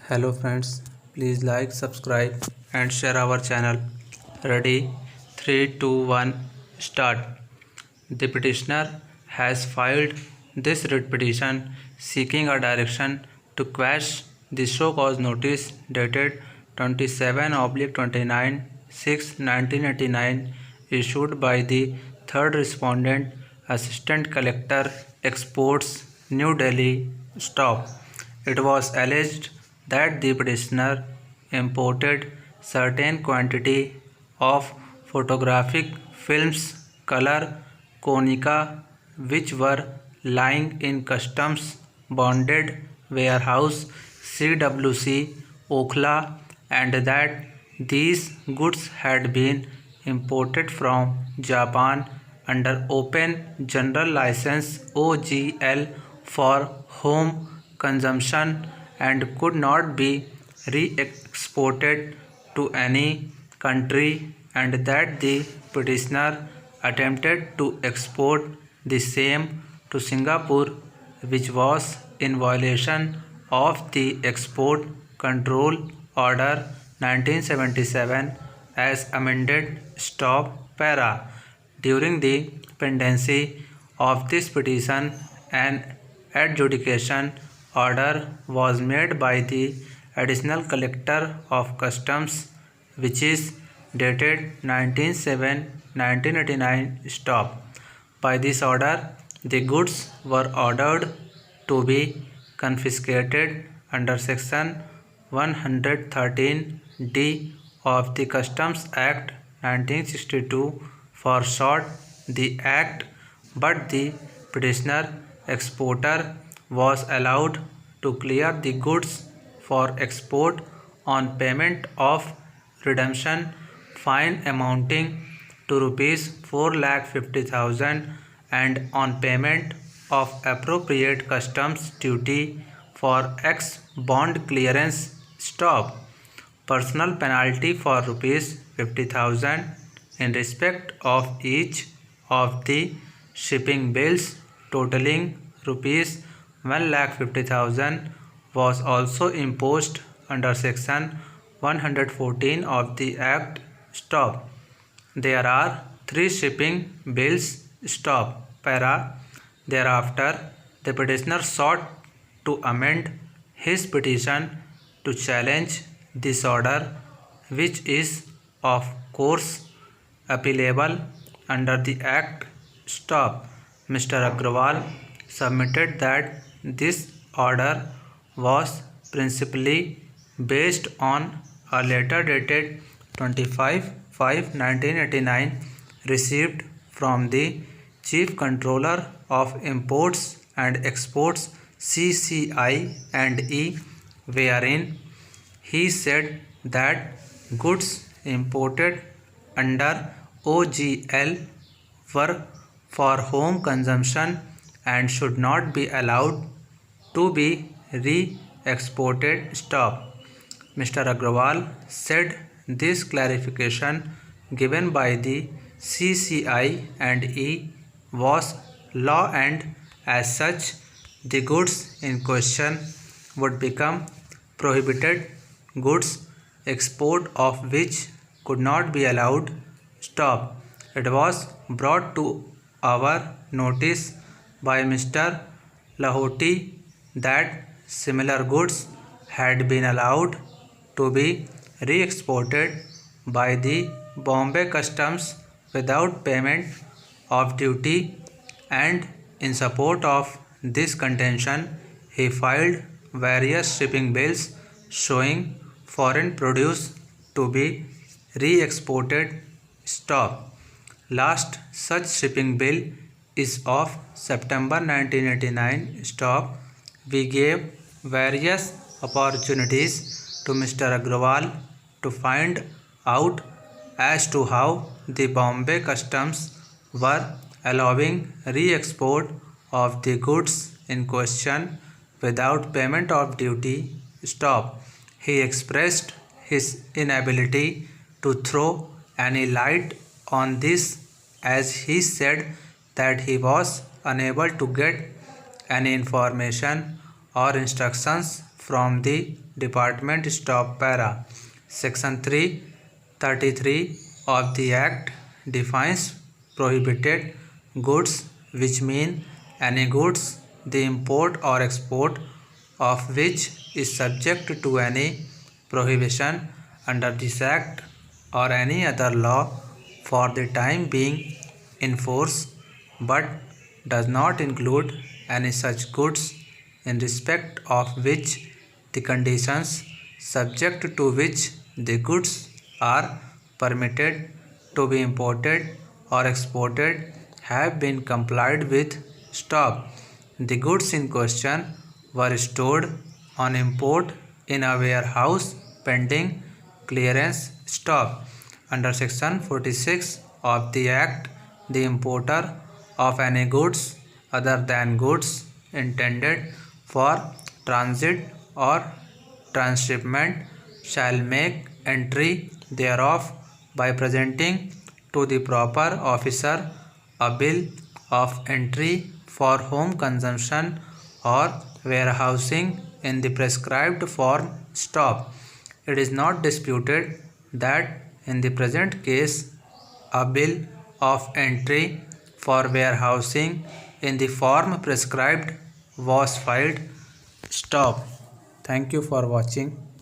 Hello friends, please like, subscribe and share our channel. Ready? 3, 2, 1, start. The petitioner has filed this writ petition seeking a direction to quash the show cause notice dated 27/29/6/1989 issued by the third respondent, Assistant Collector, Exports, New Delhi. Stop. It was alleged that the petitioner imported certain quantity of photographic films color Konica which were lying in customs bonded warehouse CWC Okhla, and that these goods had been imported from Japan under open general license OGL for home consumption and could not be re-exported to any country, and that the petitioner attempted to export the same to Singapore, which was in violation of the Export Control Order 1977 as amended. Stop. Para. During the pendency of this petition, an adjudication order was made by the Additional Collector of Customs, which is dated 19/7/1989. Stop. By this order, the goods were ordered to be confiscated under Section 113D of the Customs Act 1962, for short, the Act, but the petitioner exporter was allowed to clear the goods for export on payment of redemption fine amounting to Rs 4,50,000 and on payment of appropriate customs duty for ex-bond clearance. Stop. Personal penalty for Rs 50,000 in respect of each of the shipping bills totaling Rs 1,50,000 was also imposed under Section 114 of the Act. Stop. There are 3 shipping bills. Stop. Para. Thereafter, the petitioner sought to amend his petition to challenge this order, which is of course appealable under the Act. Stop. Mr. Agrawal submitted that this order was principally based on a letter dated 25/5/1989 received from the Chief Controller of Imports and Exports CCI&E, wherein he said that goods imported under OGL were for home consumption and should not be allowed to be re-exported. Stop. Mr. Agrawal said this clarification given by the CCI&E was law, and as such the goods in question would become prohibited goods, export of which could not be allowed. Stop. It was brought to our notice by Mr. Lahoti that similar goods had been allowed to be re-exported by the Bombay Customs without payment of duty, and in support of this contention he filed various shipping bills showing foreign produce to be re-exported. Stop. Last such shipping bill is of September 1989. Stop. We gave various opportunities to Mr. Agrawal to find out as to how the Bombay Customs were allowing re-export of the goods in question without payment of duty. Stop. He expressed his inability to throw any light on this, as he said that he was unable to get any information or instructions from the department stop para. Section 333 of the Act defines prohibited goods, which mean any goods the import or export of which is subject to any prohibition under this Act or any other law for the time being in force, but does not include any such goods in respect of which the conditions subject to which the goods are permitted to be imported or exported have been complied with. Stop. The goods in question were stored on import in a warehouse pending clearance. Stop. Under section 46 of the Act, the importer of any goods other than goods intended for transit or transshipment shall make entry thereof by presenting to the proper officer a bill of entry for home consumption or warehousing in the prescribed form. Stop. It is not disputed that in the present case a bill of entry for warehousing in the form prescribed was filed. Stop. Thank you for watching.